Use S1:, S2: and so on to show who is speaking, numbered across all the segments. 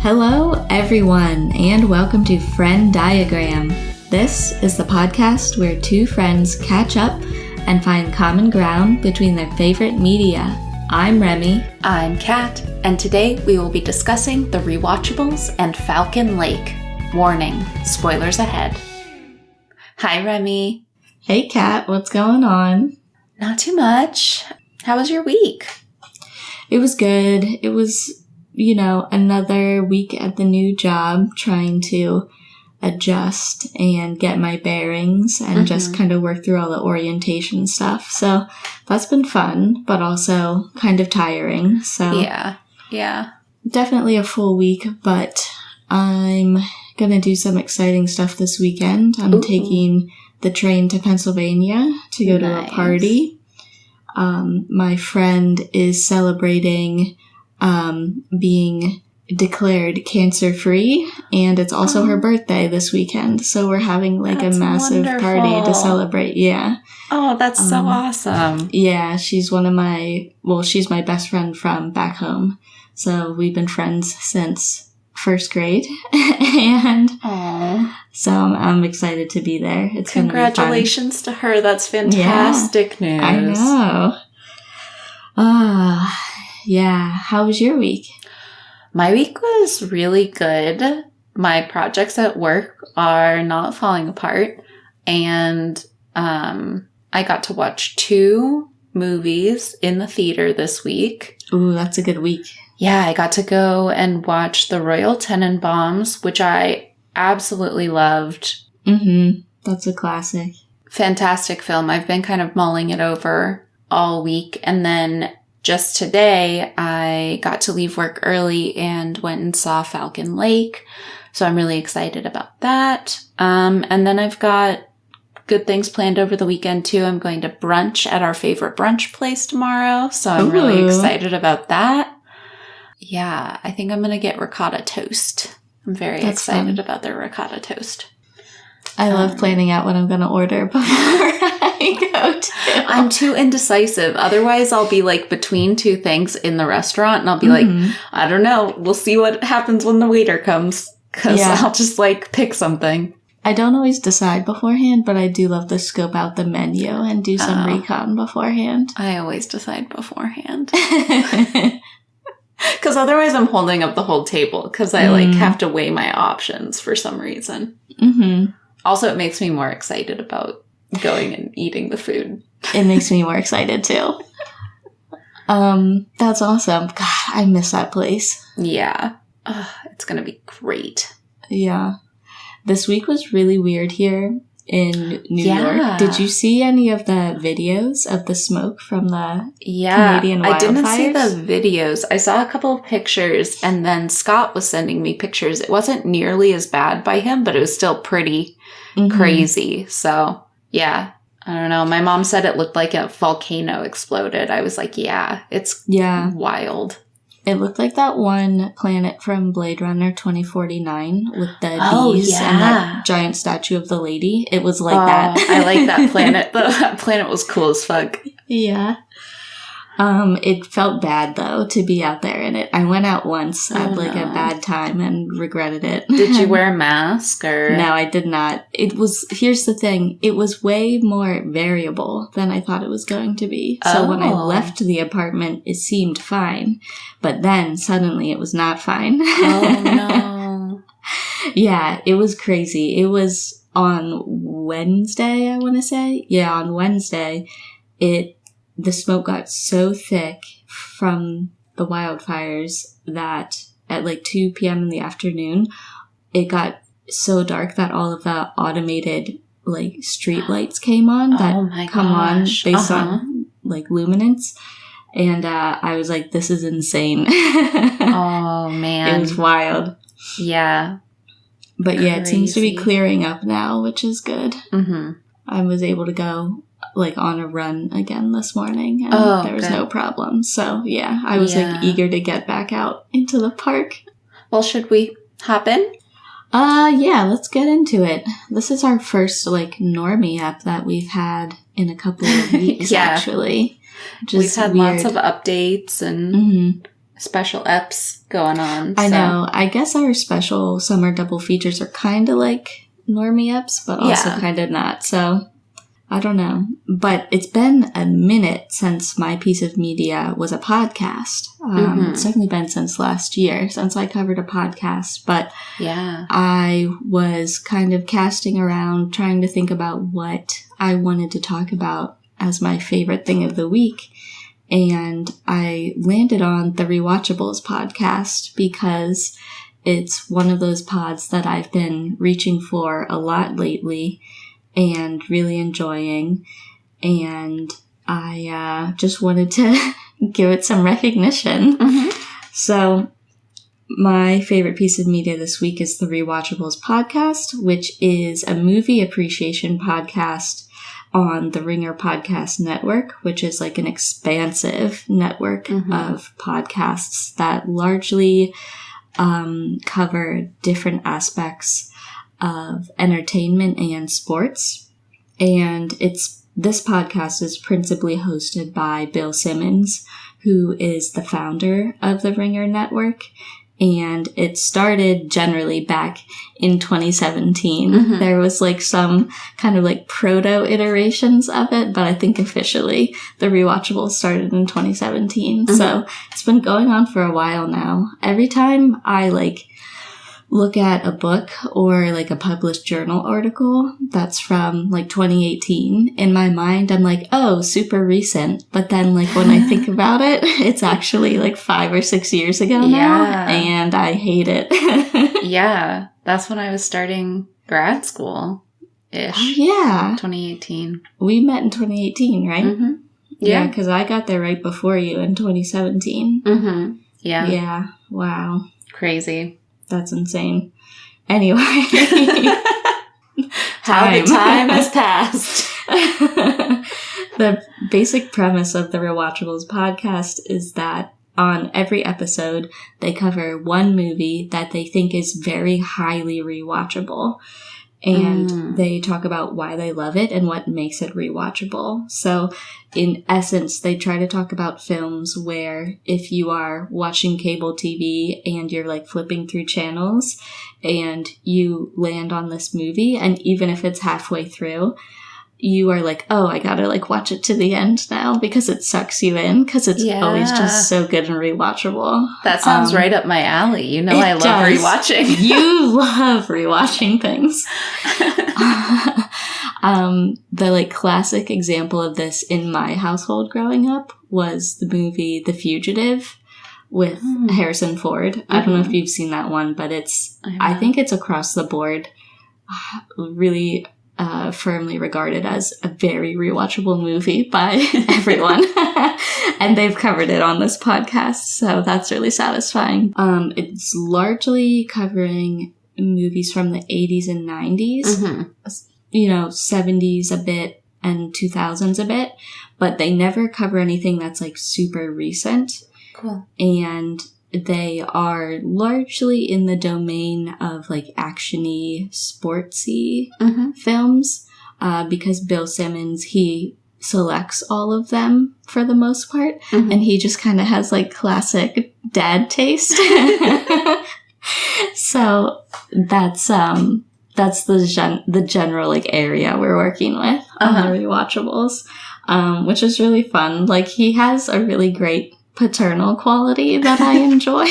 S1: Hello, everyone, and welcome to Friend Diagram. This is the podcast where two friends catch up and find common ground between their favorite media. I'm Remy.
S2: I'm Kat, and today we will be discussing the Rewatchables and Falcon Lake. Warning, spoilers ahead. Hi, Remy.
S1: Hey, Kat, what's going on?
S2: Not too much. How was your week?
S1: It was good. It was, another week at the new job, trying to adjust and get my bearings and just kind of work through all the orientation stuff. So that's been fun, but also kind of tiring. So
S2: yeah.
S1: Definitely a full week, but I'm going to do some exciting stuff this weekend. I'm taking the train to Pennsylvania to go to a party. My friend is celebrating being declared cancer-free, and it's also her birthday this weekend, so we're having a massive party to celebrate. Yeah.
S2: Oh, that's so awesome.
S1: Yeah, she's she's my best friend from back home, so we've been friends since first grade, and so I'm excited to be there. It's
S2: Congratulations to her. That's fantastic news.
S1: I know. Yeah. How was your week?
S2: My week was really good. My projects at work are not falling apart. And I got to watch 2 movies in the theater this week.
S1: Ooh, that's a good week.
S2: Yeah, I got to go and watch The Royal Tenenbaums, which I absolutely loved.
S1: That's a classic.
S2: Fantastic film. I've been kind of mulling it over all week. And then just today, I got to leave work early and went and saw Falcon Lake. So I'm really excited about that. And then I've got good things planned over the weekend, too. I'm going to brunch at our favorite brunch place tomorrow. So I'm really excited about that. Yeah, I think I'm going to get ricotta toast. I'm very excited about their ricotta toast.
S1: I love planning out what I'm going to order before I go to.
S2: I'm too indecisive. Otherwise, I'll be between 2 things in the restaurant, and I'll be I don't know. We'll see what happens when the waiter comes, because I'll just pick something.
S1: I don't always decide beforehand, but I do love to scope out the menu and do some recon beforehand.
S2: I always decide beforehand. Because otherwise I'm holding up the whole table, because I have to weigh my options for some reason. Also, it makes me more excited about going and eating the food.
S1: It makes me more excited, too. That's awesome. God, I miss that place.
S2: Yeah. It's going to be great.
S1: Yeah. This week was really weird here in New York. Did you see any of the videos of the smoke from the Canadian wildfires?
S2: I didn't see the videos. I saw a couple of pictures, and then Scott was sending me pictures. It wasn't nearly as bad by him, but it was still pretty crazy. So, yeah. I don't know. My mom said it looked like a volcano exploded. I was like, it's wild.
S1: It looked like that one planet from Blade Runner 2049 with the bees and that giant statue of the lady. It was like that.
S2: I like that planet. That planet was cool as fuck.
S1: Yeah. It felt bad, though, to be out there in it. I went out once at a bad time and regretted it.
S2: Did you wear a mask or?
S1: No, I did not. Here's the thing. It was way more variable than I thought it was going to be. So when I left the apartment, it seemed fine. But then suddenly it was not fine.
S2: Oh, no.
S1: Yeah, it was crazy. It was on Wednesday, I want to say. Yeah, on Wednesday, the smoke got so thick from the wildfires that at 2 p.m. in the afternoon, it got so dark that all of the automated street lights came on that come on based on luminance. And I was like, this is insane.
S2: Oh, man.
S1: It was wild.
S2: Yeah.
S1: But yeah, it seems to be clearing up now, which is good. I was able to go on a run again this morning, and there was no problem. So yeah, I was eager to get back out into the park.
S2: Well, should we hop in?
S1: Yeah, let's get into it. This is our first normie app that we've had in a couple of weeks, actually.
S2: We've had lots of updates and special eps going on.
S1: I know. I guess our special summer double features are kind of like normie eps, but also kind of not. So I don't know. But it's been a minute since my piece of media was a podcast. It's certainly been since last year since I covered a podcast. But I was kind of casting around trying to think about what I wanted to talk about as my favorite thing of the week. And I landed on the Rewatchables podcast because it's one of those pods that I've been reaching for a lot lately and really enjoying. And I just wanted to give it some recognition. So my favorite piece of media this week is the Rewatchables podcast, which is a movie appreciation podcast on the Ringer Podcast Network, which is like an expansive network of podcasts that largely cover different aspects of entertainment and sports. And this podcast is principally hosted by Bill Simmons, who is the founder of the Ringer Network. And it started generally back in 2017. There was like some kind of like proto iterations of it, but I think officially the Rewatchables started in 2017. So it's been going on for a while now. Every time I like look at a book or like a published journal article that's from like 2018, in my mind, I'm like, oh, super recent. But then like when I think about it, it's actually like 5 or 6 years ago now. And I hate it.
S2: Yeah. That's when I was starting grad school-ish.
S1: Oh, yeah.
S2: 2018.
S1: We met in 2018, right? Yeah, because I got there right before you in 2017.
S2: Yeah.
S1: Yeah. Wow.
S2: Crazy.
S1: That's insane. Anyway.
S2: How the time has passed.
S1: The basic premise of the Rewatchables podcast is that on every episode, they cover one movie that they think is very highly rewatchable. And they talk about why they love it and what makes it rewatchable. So in essence, they try to talk about films where if you are watching cable TV and you're like flipping through channels and you land on this movie, and even if it's halfway through, you are like, oh, I gotta like watch it to the end now because it sucks you in because it's always just so good and rewatchable.
S2: That sounds right up my alley. You know, I love rewatching.
S1: You love rewatching things. The like classic example of this in my household growing up was the movie The Fugitive with Harrison Ford. I don't know if you've seen that one, but I think it's across the board really firmly regarded as a very rewatchable movie by everyone. And they've covered it on this podcast, so that's really satisfying. It's largely covering movies from the 80s and 90s, you know, 70s a bit and 2000s a bit, but they never cover anything that's like super recent.
S2: Cool. And
S1: they are largely in the domain of like action-y, sportsy films, because Bill Simmons, he selects all of them for the most part, and he just kind of has like classic dad taste. So that's the general like area we're working with on the Rewatchables, which is really fun. Like he has a really great paternal quality that I enjoy.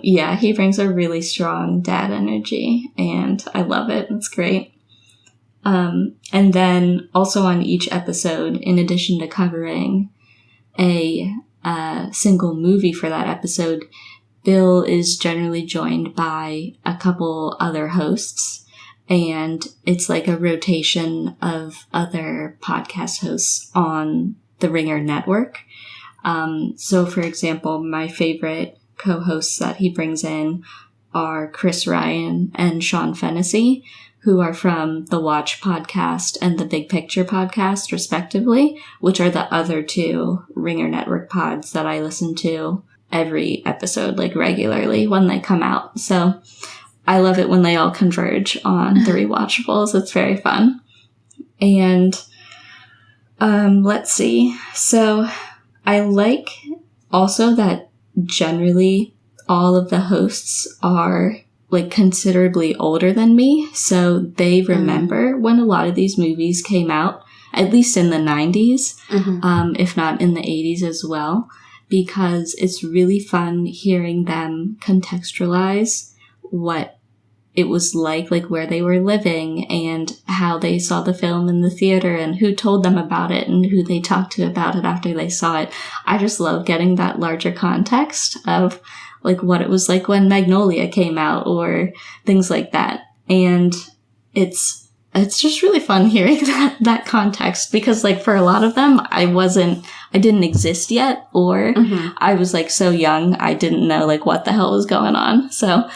S1: Yeah, he brings a really strong dad energy and I love it. It's great. And then also on each episode, in addition to covering a single movie for that episode, Bill is generally joined by a couple other hosts, and it's like a rotation of other podcast hosts on the Ringer Network. So for example, my favorite co-hosts that he brings in are Chris Ryan and Sean Fennessy, who are from the Watch podcast and the Big Picture podcast, respectively, which are the other two Ringer Network pods that I listen to every episode, like regularly when they come out. So I love it when they all converge on the Rewatchables. It's very fun. And let's see. So I like also that generally all of the hosts are like considerably older than me, so they remember when a lot of these movies came out, at least in the 90s, if not in the 80s as well, because it's really fun hearing them contextualize what it was like where they were living and how they saw the film in the theater and who told them about it and who they talked to about it after they saw it. I just love getting that larger context of like what it was like when Magnolia came out or things like that. And it's just really fun hearing that context, because like for a lot of them, I didn't exist yet, or I was like so young, I didn't know like what the hell was going on. So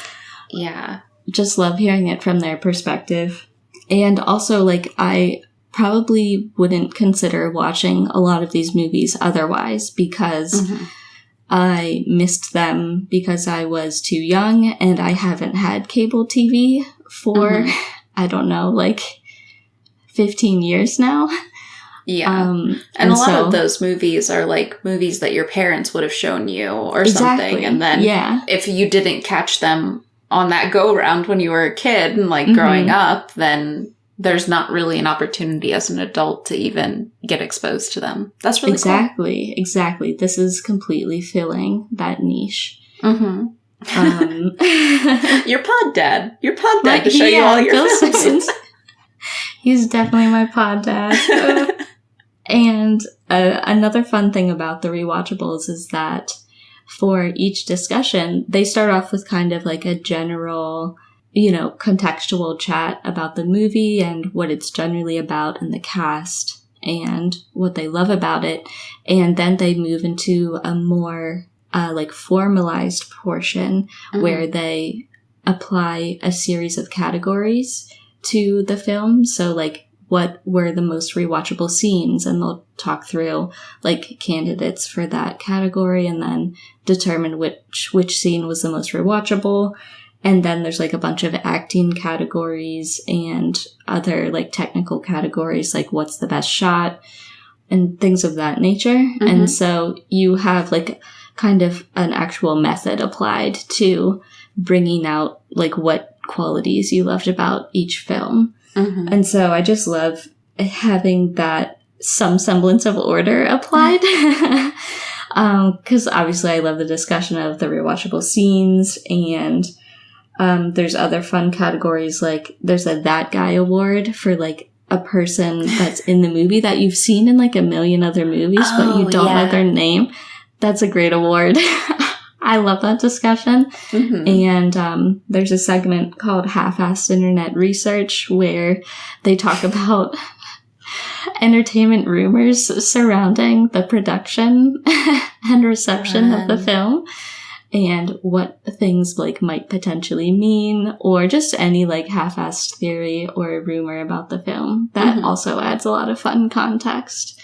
S2: yeah,
S1: just love hearing it from their perspective. And also like I probably wouldn't consider watching a lot of these movies otherwise, because I missed them because I was too young and I haven't had cable TV for, I don't know, like 15 years now.
S2: Yeah. And a lot of those movies are like movies that your parents would have shown you or something. And then if you didn't catch them on that go round when you were a kid and like growing up, then there's not really an opportunity as an adult to even get exposed to them. That's really cool.
S1: Exactly. This is completely filling that niche.
S2: Your pod dad to show you all your
S1: Bill
S2: films.
S1: Simpsons. He's definitely my pod dad. And another fun thing about the Rewatchables is that for each discussion, they start off with kind of like a general, contextual chat about the movie and what it's generally about and the cast and what they love about it. And then they move into a more like formalized portion where they apply a series of categories to the film. So like what were the most rewatchable scenes, and they'll talk through like candidates for that category and then determine which scene was the most rewatchable. And then there's like a bunch of acting categories and other like technical categories, like what's the best shot and things of that nature. And so you have like kind of an actual method applied to bringing out like what qualities you loved about each film. And so I just love having that some semblance of order applied. Because obviously I love the discussion of the rewatchable scenes, and there's other fun categories, like there's a That Guy award for like a person that's in the movie that you've seen in like a million other movies, but you don't know their name. That's a great award. I love that discussion. And there's a segment called Half-Assed Internet Research where they talk about entertainment rumors surrounding the production and reception of the film and what things like might potentially mean, or just any like half-assed theory or rumor about the film that also adds a lot of fun context.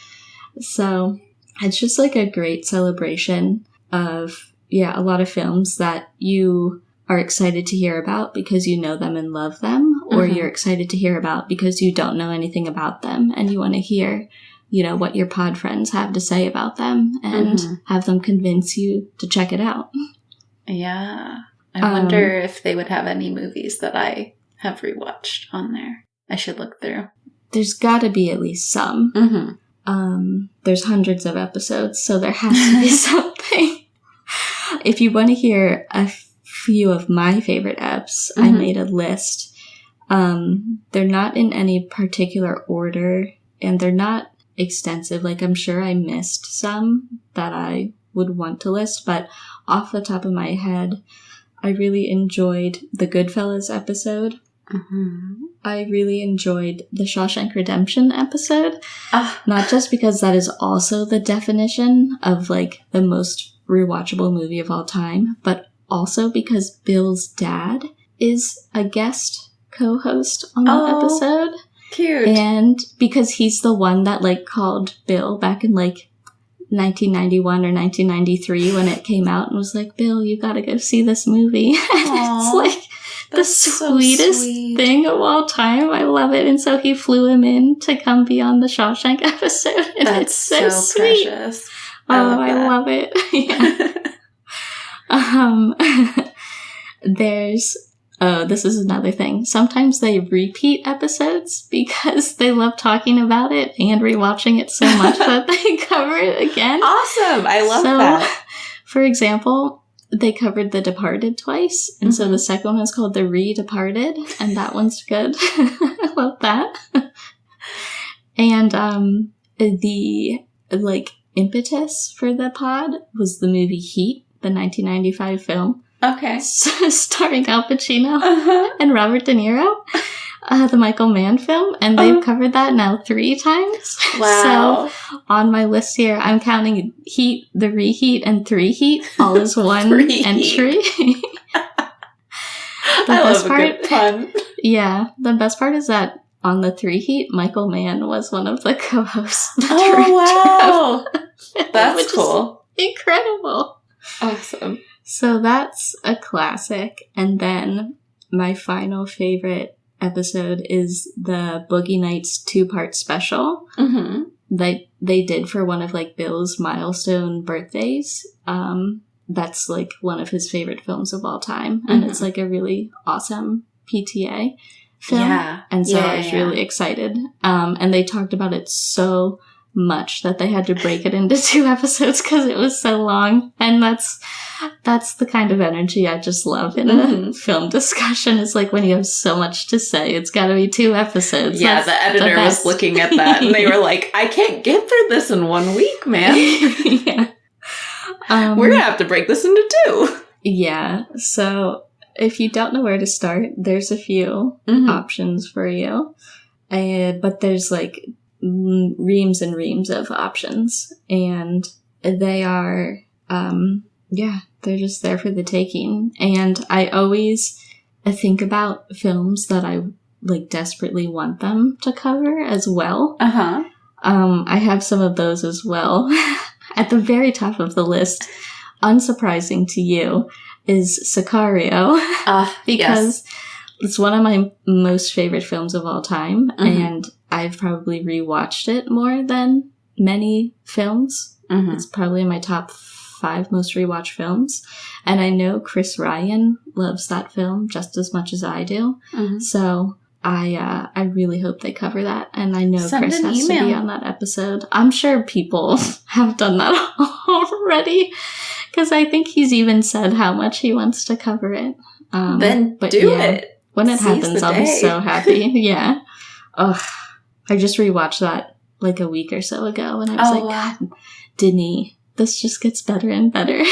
S1: So it's just like a great celebration of a lot of films that you are excited to hear about because you know them and love them, or you're excited to hear about because you don't know anything about them and you want to hear, what your pod friends have to say about them and have them convince you to check it out.
S2: Yeah. I wonder if they would have any movies that I have rewatched on there. I should look through.
S1: There's got to be at least some. There's hundreds of episodes, so there has to be something. If you want to hear a few of my favorite eps, I made a list. They're not in any particular order, and they're not extensive. Like, I'm sure I missed some that I would want to list, but off the top of my head, I really enjoyed the Goodfellas episode. I really enjoyed the Shawshank Redemption episode. Not just because that is also the definition of, like, the most rewatchable movie of all time, but also because Bill's dad is a guest co-host on that episode.
S2: Cute.
S1: And because he's the one that, like, called Bill back in, like, 1991 or 1993 when it came out and was like, Bill, you gotta go see this movie. And it's like the sweetest thing of all time. I love it. And so he flew him in to come be on the Shawshank episode. And
S2: That's
S1: it's so sweet.
S2: Precious.
S1: I love it. Yeah. This is another thing. Sometimes they repeat episodes because they love talking about it and rewatching it so much that they cover it again.
S2: Awesome. I love that.
S1: For example, they covered The Departed twice, and so the second one is called The Re-Departed, and that one's good. I love that. And the impetus for the pod was the movie Heat, the 1995 film.
S2: Okay.
S1: Starring Al Pacino and Robert De Niro. The Michael Mann film, and they've covered that now 3 times.
S2: Wow.
S1: So on my list here, I'm counting Heat, The Reheat, and 3 Heat all as one entry.
S2: I love a good pun.
S1: Yeah, the best part is that on the 3 Heat, Michael Mann was one of the co-hosts.
S2: Oh, wow. That's cool.
S1: Incredible.
S2: Awesome.
S1: So that's a classic. And then my final favorite episode is the Boogie Nights 2-part special that they did for one of Bill's milestone birthdays. That's one of his favorite films of all time, and it's a really awesome PTA film. Yeah, and so I was really excited. And they talked about it so much that they had to break it into 2 episodes because it was so long. And that's the kind of energy I just love in a film discussion. It's when you have so much to say, it's got to be 2 episodes.
S2: Yeah, the editor was looking at that and they were like, I can't get through this in 1 week, man.
S1: Yeah.
S2: We're going to have to break this into 2.
S1: Yeah. So if you don't know where to start, there's a few options for you. But there's reams and reams of options, and they are they're just there for the taking. And I always think about films that I desperately want them to cover as well. I have some of those as well. At the very top of the list, unsurprising to you, is Sicario, because it's one of my most favorite films of all time, and I've probably rewatched it more than many films. It's probably in my top 5 most rewatched films, and I know Chris Ryan loves that film just as much as I do. So I really hope they cover that, and I know Chris has to be on that episode. I'm sure people have done that already, because I think he's even said how much he wants to cover it.
S2: Then do it.
S1: When it happens, I'll be so happy. Yeah. Ugh. I just rewatched that a week or so ago, and I was God, Denis, this just gets better and better.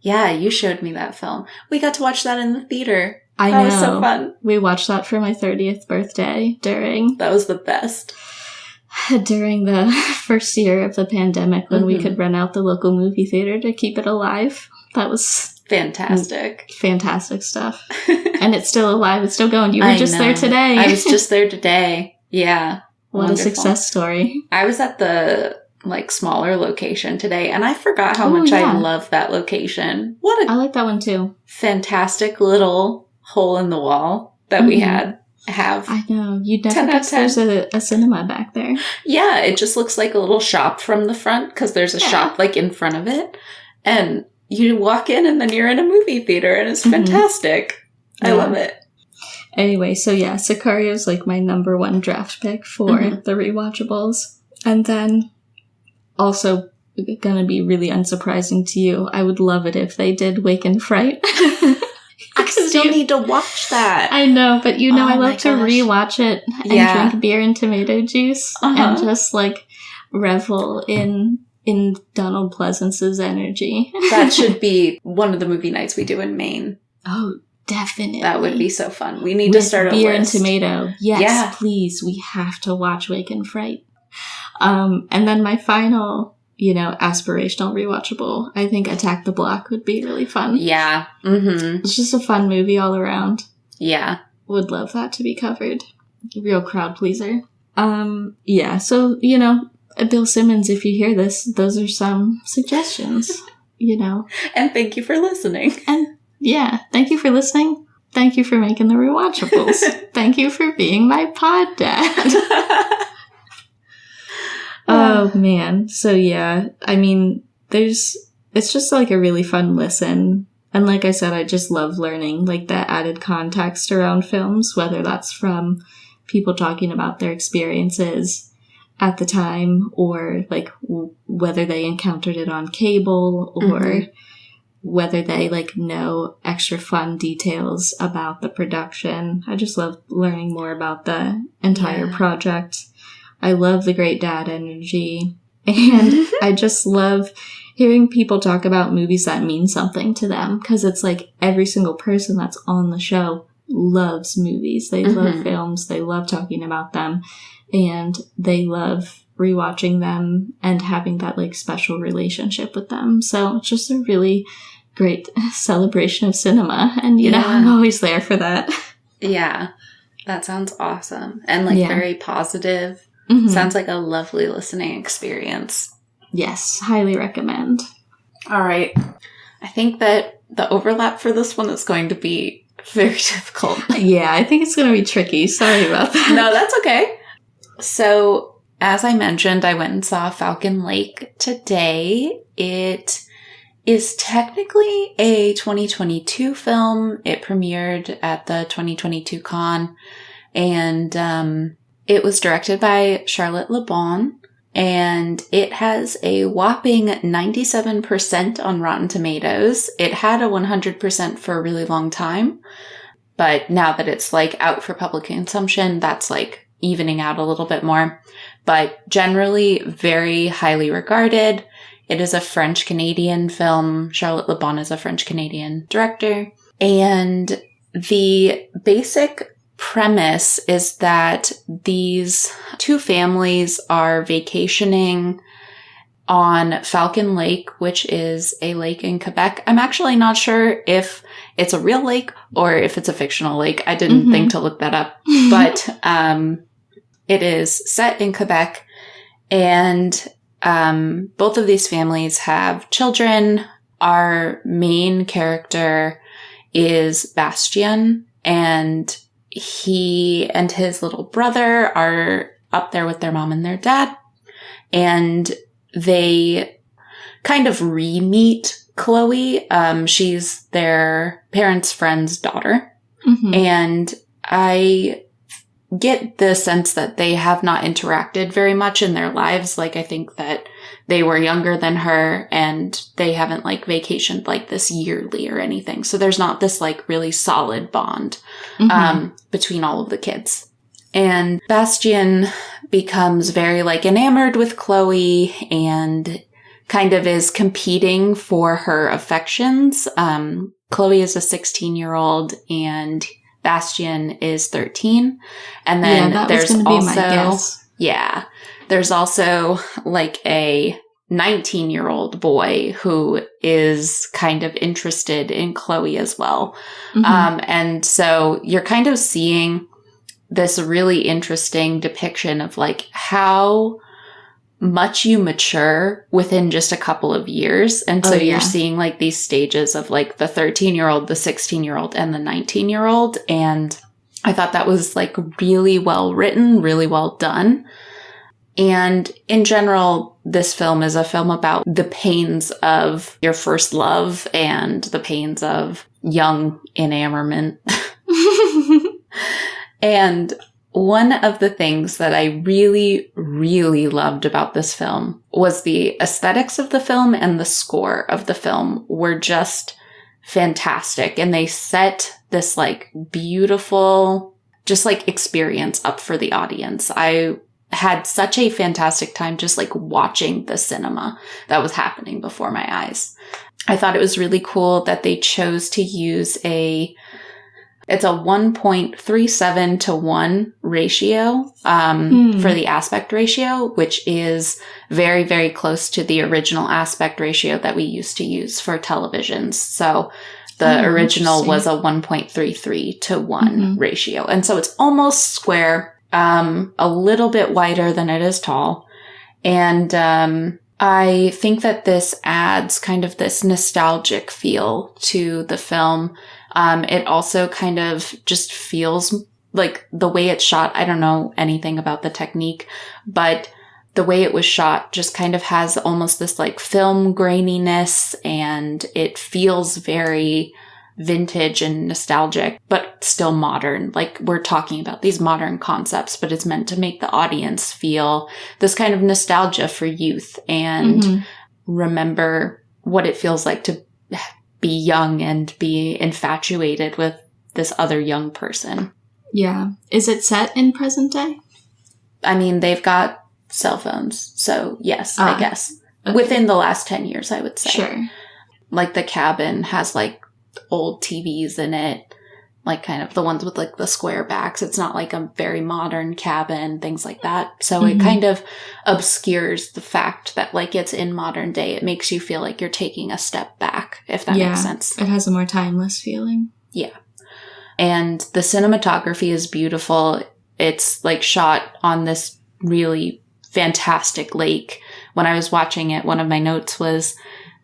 S2: Yeah, you showed me that film. We got to watch that in the theater.
S1: I know.
S2: That was so fun.
S1: We watched that for my 30th birthday
S2: That was the best.
S1: During the first year of the pandemic, when we could rent out the local movie theater to keep it alive. That was
S2: fantastic.
S1: Fantastic stuff. And it's still alive. It's still going. You were just there today.
S2: I was just there today. Yeah.
S1: What wonderful. A success story.
S2: I was at the smaller location today, and I forgot how much I love that location.
S1: I like that one too.
S2: Fantastic little hole in the wall that we have.
S1: I know. You'd never guess there's a cinema back there. Yeah,
S2: it just looks like a little shop from the front, because there's a shop in front of it. And you walk in and then you're in a movie theater, and it's fantastic. I love it.
S1: Anyway, so Sicario's my number 1 draft pick for the Rewatchables. And then also gonna be really unsurprising to you, I would love it if they did Wake and Fright.
S2: I still need to watch that.
S1: I know, but I love to rewatch it and drink beer and tomato juice and just revel in Donald Pleasance's energy.
S2: That should be one of the movie nights we do in Maine.
S1: Oh, definitely.
S2: That would be so fun. We need to start a list.
S1: Beer and tomato. Yes, please. We have to watch Wake and Fright. And then my final, aspirational rewatchable, I think Attack the Block would be really fun.
S2: Yeah.
S1: It's just a fun movie all around.
S2: Yeah.
S1: Would love that to be covered. Real crowd pleaser. So, Bill Simmons, if you hear this, those are some suggestions,
S2: And thank you for listening.
S1: And thank you for listening. Thank you for making the Rewatchables. Thank you for being my pod dad. Oh, man. So, yeah. I mean, it's just like a really fun listen. And like I said, I just love learning like that added context around films, whether that's from people talking about their experiences at the time or like whether they encountered it on cable or whether they like know extra fun details about the production. I just love learning more about the entire project. I love the great dad energy, and I just love hearing people talk about movies that mean something to them, because it's like every single person that's on the show loves movies. They love films. They love talking about them, and they love rewatching them and having that like special relationship with them. So it's just a really great celebration of cinema, and you know, I'm always there for that.
S2: Yeah, that sounds awesome, and like very positive. Sounds like a lovely listening experience.
S1: Yes, highly recommend.
S2: All right. I think that the overlap for this one is going to be very difficult.
S1: Yeah, I think it's going to be tricky. Sorry about that.
S2: No, that's okay. So, as I mentioned, I went and saw Falcon Lake today. It is technically a 2022 film. It premiered at the 2022 con, and it was directed by Charlotte Le Bon, and it has a whopping 97% on Rotten Tomatoes. It had a 100% for a really long time, but now that it's like out for public consumption, that's like evening out a little bit more. But generally very highly regarded. It is a French-Canadian film. Charlotte Le Bon is a French-Canadian director. And the basic premise is that these two families are vacationing on Falcon Lake, which is a lake in Quebec. I'm actually not sure if it's a real lake or if it's a fictional lake. I didn't think to look that up, but it is set in Quebec, and both of these families have children. Our main character is Bastien, and he and his little brother are up there with their mom and their dad, and they kind of re-meet Chloe. She's their parents' friend's daughter. And I get the sense that they have not interacted very much in their lives. Like, I think that they were younger than her and they haven't like vacationed like this yearly or anything. So there's not this like really solid bond between all of the kids. And Bastien becomes very like enamored with Chloe and kind of is competing for her affections. Chloe is a 16-year-old and Bastien is 13. And then there's also, there's also like a 19-year-old boy who is kind of interested in Chloe as well. And so you're kind of seeing this really interesting depiction of like how much you mature within just a couple of years. And so you're seeing like these stages of like the 13-year-old, the 16-year-old, and the 19-year-old. And I thought that was like really well written, really well done. And in general, this film is a film about the pains of your first love and the pains of young enamorment. And one of the things that I really, really loved about this film was the aesthetics of the film, and the score of the film were just fantastic. And they set this like beautiful, just like experience up for the audience. I had such a fantastic time just like watching the cinema that was happening before my eyes. I thought it was really cool that they chose to use it's a 1.37 to 1 ratio for the aspect ratio, which is very, very close to the original aspect ratio that we used to use for televisions. So the original was a 1.33 to 1 ratio. And so it's almost square, a little bit wider than it is tall. And I think that this adds kind of this nostalgic feel to the film. It also kind of just feels like the way it's shot. I don't know anything about the technique, but the way it was shot just kind of has almost this like film graininess, and it feels very vintage and nostalgic, but still modern. Like, we're talking about these modern concepts, but it's meant to make the audience feel this kind of nostalgia for youth and remember what it feels like to be young and be infatuated with this other young person.
S1: Yeah. Is it set in present day?
S2: I mean, they've got cell phones, so yes, I guess. Okay. Within the last 10 years, I would say.
S1: Sure.
S2: Like, the cabin has, like, old TVs in it, like, kind of the ones with, like, the square backs. It's not, like, a very modern cabin, things like that. So it kind of obscures the fact that, like, it's in modern day. It makes you feel like you're taking a step back, if that makes sense.
S1: It has a more timeless feeling.
S2: Yeah. And the cinematography is beautiful. It's, like, shot on this really fantastic lake. When I was watching it, one of my notes was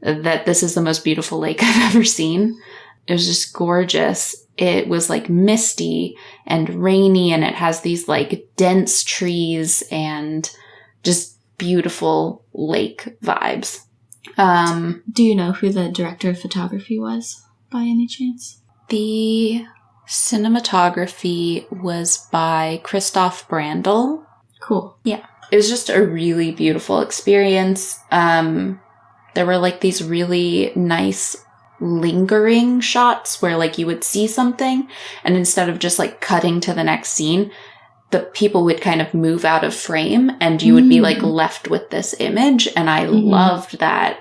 S2: that this is the most beautiful lake I've ever seen. It was just gorgeous. It was like misty and rainy, and it has these like dense trees and just beautiful lake vibes.
S1: Do you know who the director of photography was by any chance?
S2: The cinematography was by Christoph Brandl.
S1: Cool.
S2: Yeah. It was just a really beautiful experience. There were like these really nice lingering shots where like you would see something, and instead of just like cutting to the next scene, the people would kind of move out of frame and you would be like left with this image. And I loved that.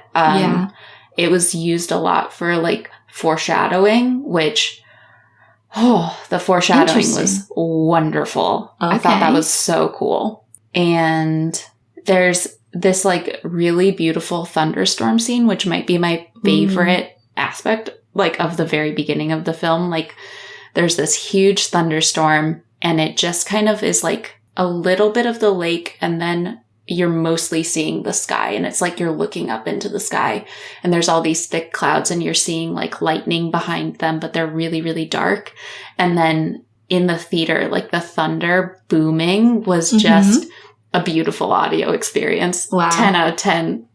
S2: It was used a lot for like foreshadowing, which, the foreshadowing was wonderful. Okay. I thought that was so cool. And there's this like really beautiful thunderstorm scene, which might be my favorite aspect, like, of the very beginning of the film. Like, there's this huge thunderstorm, and it just kind of is like a little bit of the lake, and then you're mostly seeing the sky, and it's like you're looking up into the sky, and there's all these thick clouds, and you're seeing like lightning behind them, but they're really, really dark. And then in the theater, like, the thunder booming was just a beautiful audio experience. Wow. 10 out of 10.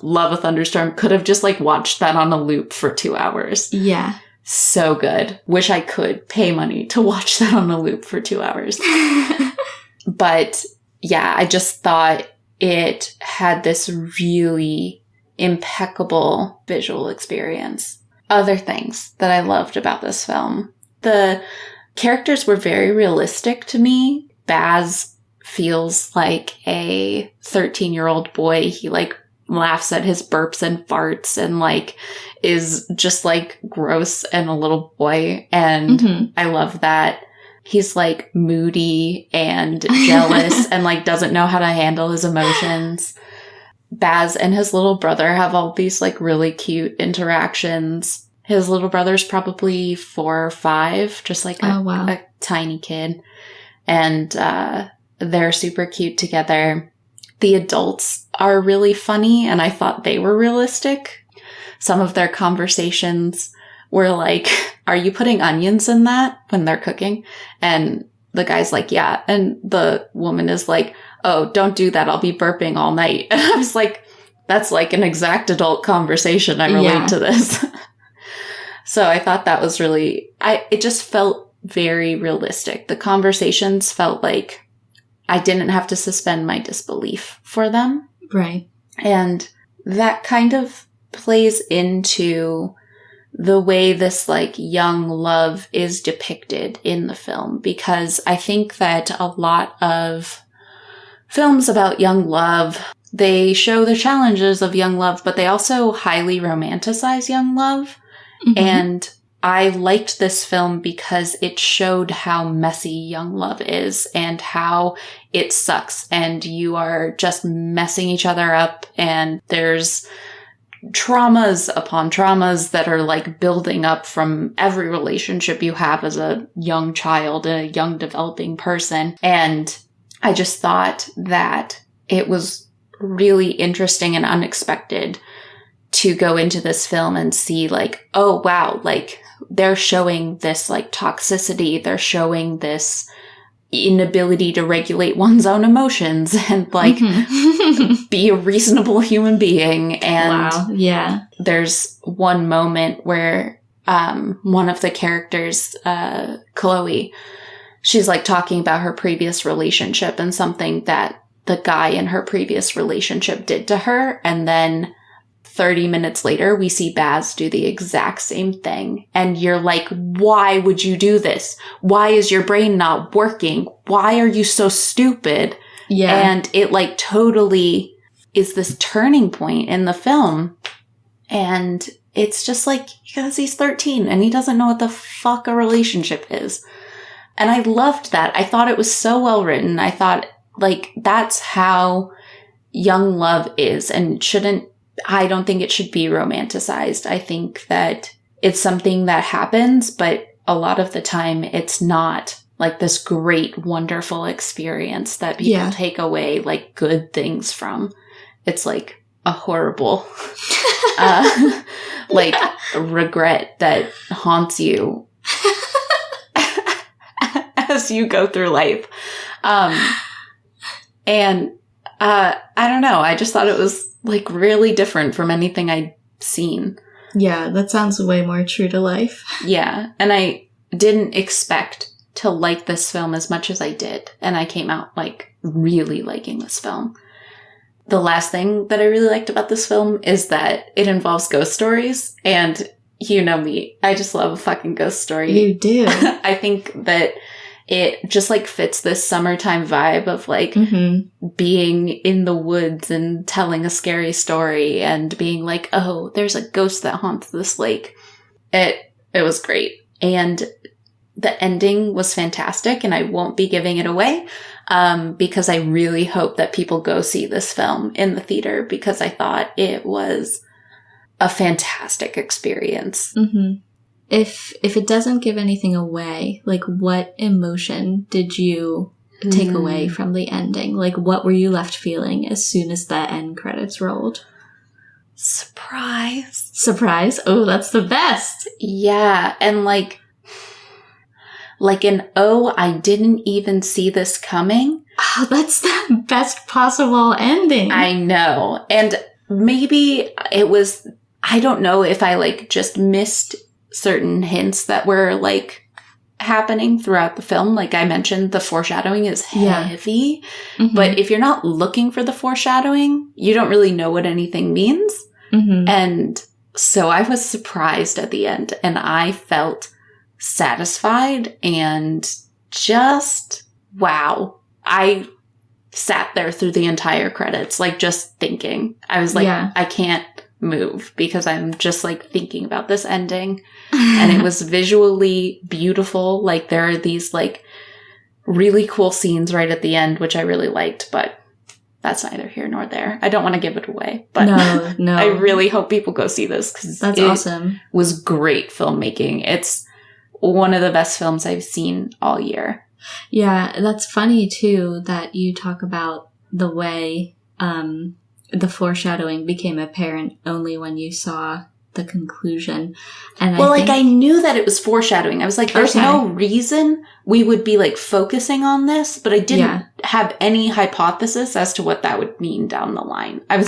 S2: Love a thunderstorm. Could have just like watched that on a loop for 2 hours.
S1: Yeah.
S2: So good. Wish I could pay money to watch that on a loop for 2 hours. But yeah, I just thought it had this really impeccable visual experience. Other things that I loved about this film. The characters were very realistic to me. Baz feels like a 13-year-old boy. He like laughs at his burps and farts and like is just like gross and a little boy. And I love that. He's like moody and jealous and like doesn't know how to handle his emotions. Baz and his little brother have all these like really cute interactions. His little brother's probably 4 or 5, just like a tiny kid. And they're super cute together. The adults are really funny, and I thought they were realistic. Some of their conversations were like, "Are you putting onions in that?" when they're cooking. And the guy's like, "Yeah." And the woman is like, "Oh, don't do that. I'll be burping all night." And I was like, that's like an exact adult conversation. I relate to this. So I thought that was really, it just felt very realistic. The conversations felt like I didn't have to suspend my disbelief for them.
S1: Right.
S2: And that kind of plays into the way this like young love is depicted in the film, because I think that a lot of films about young love, they show the challenges of young love, but they also highly romanticize young love. And I liked this film because it showed how messy young love is and how it sucks and you are just messing each other up, and there's traumas upon traumas that are like building up from every relationship you have as a young child, a young developing person. And I just thought that it was really interesting and unexpected to go into this film and see like, oh wow, like they're showing this like toxicity. They're showing this inability to regulate one's own emotions and like be a reasonable human being. And
S1: wow, yeah.
S2: There's one moment where one of the characters, Chloe, she's like talking about her previous relationship and something that the guy in her previous relationship did to her. And then 30 minutes later, we see Baz do the exact same thing. And you're like, why would you do this? Why is your brain not working? Why are you so stupid?
S1: Yeah.
S2: And it like totally is this turning point in the film. And it's just like, because he's 13 and he doesn't know what the fuck a relationship is. And I loved that. I thought it was so well written. I thought like that's how young love is and I don't think it should be romanticized. I think that it's something that happens, but a lot of the time it's not like this great, wonderful experience that people take away like good things from. It's like a horrible, like regret that haunts you as you go through life. And I don't know. I just thought it was like really different from anything I'd seen.
S1: Yeah, that sounds way more true to life.
S2: Yeah. And I didn't expect to like this film as much as I did. And I came out like really liking this film. The last thing that I really liked about this film is that it involves ghost stories. And you know me, I just love a fucking ghost story.
S1: You do.
S2: I think that it just like fits this summertime vibe of like being in the woods and telling a scary story and being like, oh, there's a ghost that haunts this lake. It was great. And the ending was fantastic, and I won't be giving it away because I really hope that people go see this film in the theater because I thought it was a fantastic experience.
S1: If it doesn't give anything away, like what emotion did you take away from the ending? Like what were you left feeling as soon as the end credits rolled?
S2: Surprise.
S1: Surprise? Oh, that's the best.
S2: Yeah. And like I didn't even see this coming.
S1: Oh, that's the best possible ending.
S2: I know. And maybe it was, I don't know if I like just missed certain hints that were like happening throughout the film. Like I mentioned, the foreshadowing is heavy, but if you're not looking for the foreshadowing, you don't really know what anything means. And so I was surprised at the end and I felt satisfied and just, wow. I sat there through the entire credits, like just thinking. I was like, I can't move because I'm just like thinking about this ending. And it was visually beautiful. Like there are these like really cool scenes right at the end, which I really liked, but that's neither here nor there. I don't want to give it away, but no. I really hope people go see this because
S1: that's awesome.
S2: Was great filmmaking. It's one of the best films I've seen all year.
S1: Yeah, that's funny too that you talk about the way the foreshadowing became apparent only when you saw the conclusion. And
S2: I knew that it was foreshadowing. I was like, there's no reason we would be like focusing on this, but I didn't have any hypothesis as to what that would mean down the line. I was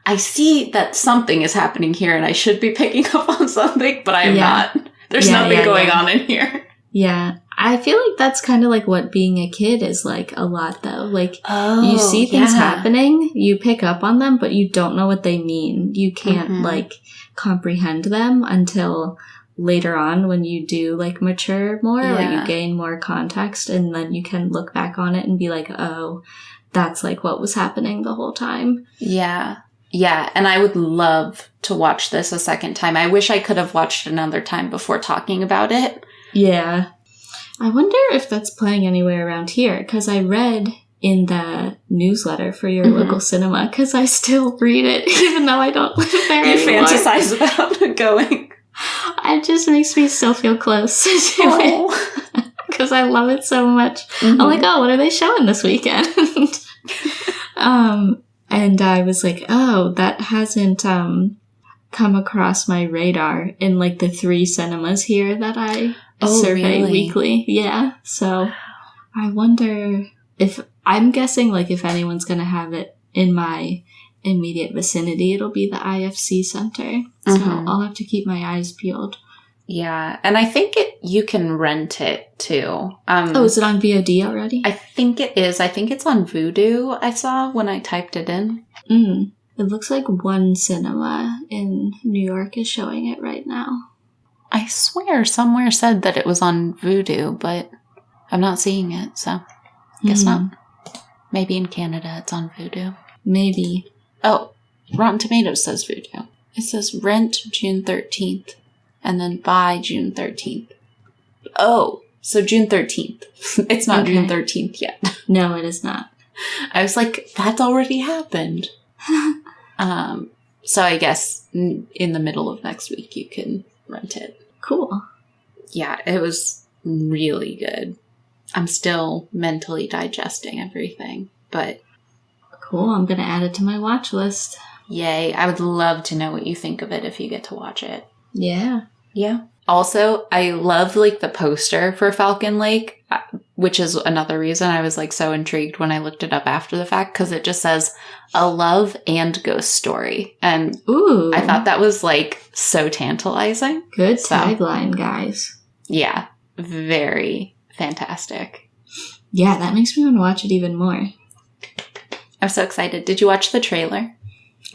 S2: I see that something is happening here and I should be picking up on something, but I am not. There's nothing going on in here.
S1: Yeah. I feel like that's kind of like what being a kid is like a lot, though. Like, you see things happening, you pick up on them, but you don't know what they mean. You can't, like, comprehend them until later on when you do, like, mature more or you gain more context, and then you can look back on it and be like, oh, that's, like, what was happening the whole time.
S2: Yeah. Yeah, and I would love to watch this a second time. I wish I could have watched it another time before talking about it.
S1: Yeah. I wonder if that's playing anywhere around here, because I read in the newsletter for your local cinema, because I still read it, even though I don't live there anymore.
S2: You fantasize about going.
S1: It just makes me still feel close to it, because I love it so much. I'm like, oh, what are they showing this weekend? And I was like, oh, that hasn't come across my radar in, like, the 3 cinemas here that I survey weekly. Yeah, so I wonder if, I'm guessing, like, if anyone's going to have it in my immediate vicinity, it'll be the IFC Center. So I'll have to keep my eyes peeled.
S2: Yeah, and I think you can rent it, too.
S1: Is it on VOD already?
S2: I think it is. I think it's on Vudu, I saw when I typed it in.
S1: It looks like one cinema in New York is showing it right now.
S2: I swear somewhere said that it was on Vudu, but I'm not seeing it, so guess not. Maybe in Canada it's on Vudu.
S1: Maybe.
S2: Oh, Rotten Tomatoes says Vudu. It says rent June 13th, and then buy June 13th. Oh, so June 13th. It's not June 13th yet.
S1: No, it is not.
S2: I was like, that's already happened. So I guess in the middle of next week you can rent it.
S1: Cool.
S2: Yeah, it was really good. I'm still mentally digesting everything, but...
S1: Cool, I'm going to add it to my watch list.
S2: Yay, I would love to know what you think of it if you get to watch it.
S1: Yeah.
S2: Yeah. Also, I love, like, the poster for Falcon Lake, which is another reason I was, like, so intrigued when I looked it up after the fact, because it just says, a love and ghost story. And
S1: ooh,
S2: I thought that was, like, so tantalizing.
S1: Good tagline, guys.
S2: Yeah. Very fantastic.
S1: Yeah, that makes me want to watch it even more.
S2: I'm so excited. Did you watch the trailer?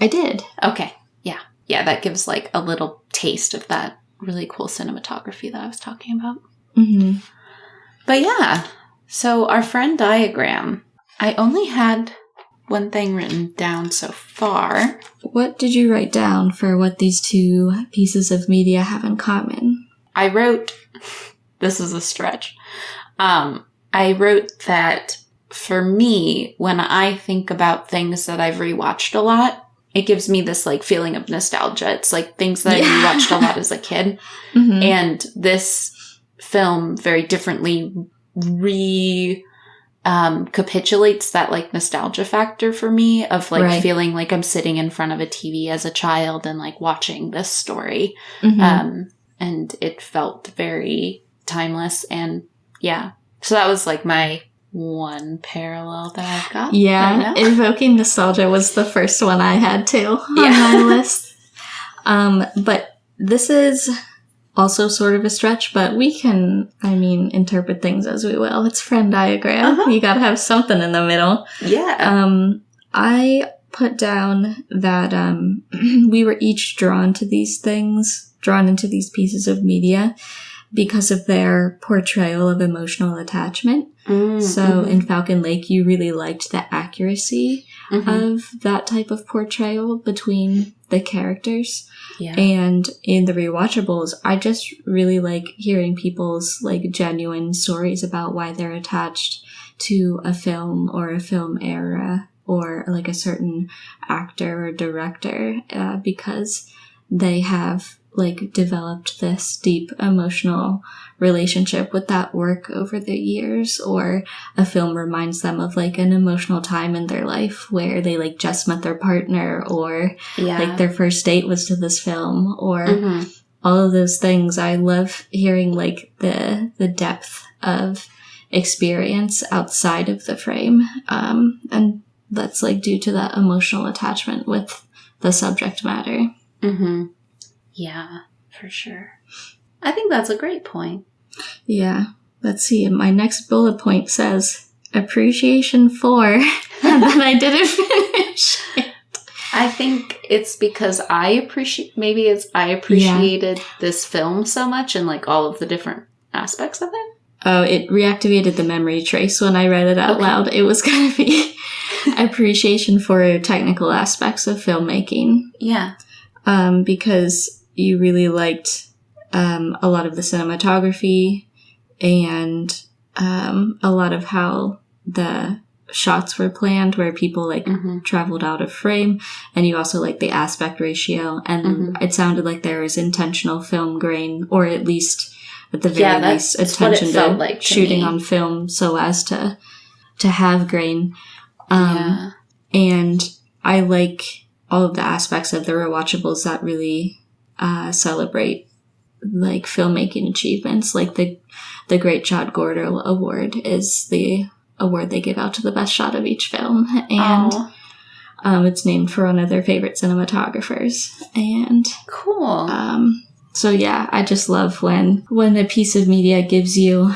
S1: I did.
S2: Okay. Yeah. Yeah, that gives, like, a little taste of that really cool cinematography that I was talking about. But yeah, so our friend diagram. I only had one thing written down so far.
S1: What did you write down for what these two pieces of media have in common?
S2: I wrote, this is a stretch. I wrote that for me, when I think about things that I've rewatched a lot, it gives me this, like, feeling of nostalgia. It's, like, things that I rewatched a lot as a kid. And this film very differently capitulates that, like, nostalgia factor for me of, like, feeling like I'm sitting in front of a TV as a child and, like, watching this story. And it felt very timeless. And, yeah. So that was, like, my one parallel that I've got.
S1: Yeah, right, Invoking Nostalgia was the first one I had too on my list. But this is also sort of a stretch, but we can, interpret things as we will. It's Venn diagram. You gotta have something in the middle.
S2: Yeah.
S1: I put down that we were each drawn into these pieces of media because of their portrayal of emotional attachment. So in Falcon Lake, you really liked the accuracy of that type of portrayal between the characters.
S2: Yeah.
S1: And in the Rewatchables, I just really like hearing people's, like, genuine stories about why they're attached to a film or a film era or, like, a certain actor or director, because they have, like, developed this deep emotional relationship with that work over the years, or a film reminds them of, like, an emotional time in their life where they, like, just met their partner, or like their first date was to this film, or all of those things. I love hearing, like, the depth of experience outside of the frame, and that's, like, due to that emotional attachment with the subject matter.
S2: Yeah, for sure. I think that's a great point.
S1: Yeah. Let's see. My next bullet point says appreciation for, and then I didn't finish it.
S2: I think it's because I appreciated this film so much and, like, all of the different aspects of it.
S1: Oh, it reactivated the memory trace when I read it out loud. It was going to be appreciation for technical aspects of filmmaking.
S2: Yeah.
S1: Because you really liked a lot of the cinematography and a lot of how the shots were planned, where people, like, traveled out of frame, and you also like the aspect ratio, and it sounded like there was intentional film grain, or at least at the very least attention to shooting on film so as to have grain. And I like all of the aspects of the Rewatchables that really celebrate, like, filmmaking achievements. Like, the the Great Shot Gordo Award is the award they give out to the best shot of each film. And it's named for one of their favorite cinematographers. And
S2: cool.
S1: So yeah, I just love when a piece of media gives you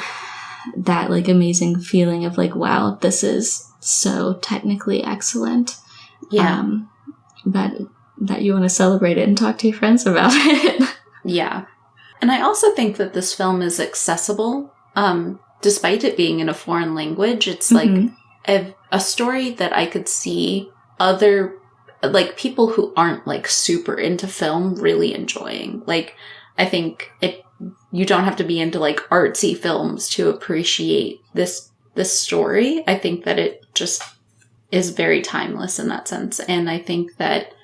S1: that like amazing feeling of like, wow, this is so technically excellent.
S2: Yeah.
S1: That you want to celebrate it and talk to your friends about it.
S2: Yeah. And I also think that this film is accessible. Despite it being in a foreign language, it's like a story that I could see other, like, people who aren't like super into film really enjoying. Like, I think you don't have to be into like artsy films to appreciate this story. I think that it just is very timeless in that sense. And I think that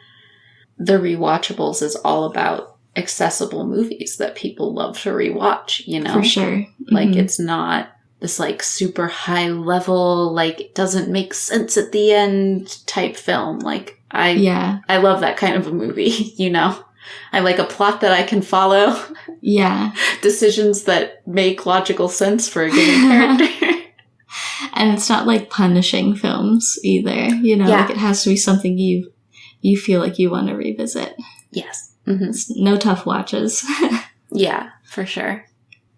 S2: the Rewatchables is all about accessible movies that people love to rewatch, you know?
S1: For sure.
S2: Like, it's not this, like, super high level, like, it doesn't make sense at the end type film. Like, I love that kind of a movie, you know? I like a plot that I can follow.
S1: Yeah.
S2: Decisions that make logical sense for a given character.
S1: And it's not, like, punishing films either, you know? Like, it has to be something you feel like you want to revisit.
S2: Yes.
S1: No tough watches.
S2: Yeah, for sure.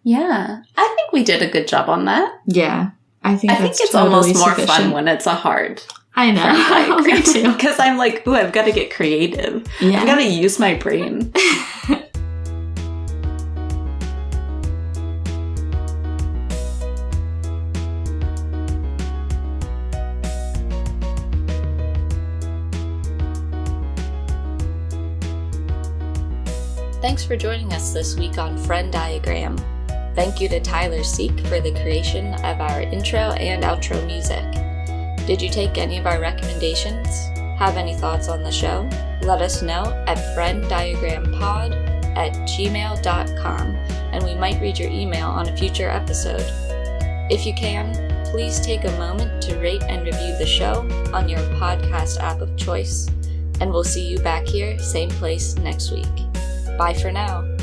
S2: Yeah. I think we did a good job on that.
S1: Yeah. I think
S2: it's
S1: totally
S2: almost more
S1: sufficient.
S2: fun when it's a hard.
S1: I know. Me too.
S2: Because I'm like, ooh, I've got to get creative.
S1: Yeah.
S2: I've got to use my brain. Thanks for joining us this week on Friend Diagram. Thank you to Tyler Seek for the creation of our intro and outro music. Did you take any of our recommendations? Have any thoughts on the show? Let us know at frienddiagrampod@gmail.com, and we might read your email on a future episode. If you can, please take a moment to rate and review the show on your podcast app of choice, and we'll see you back here, same place next week. Bye for now.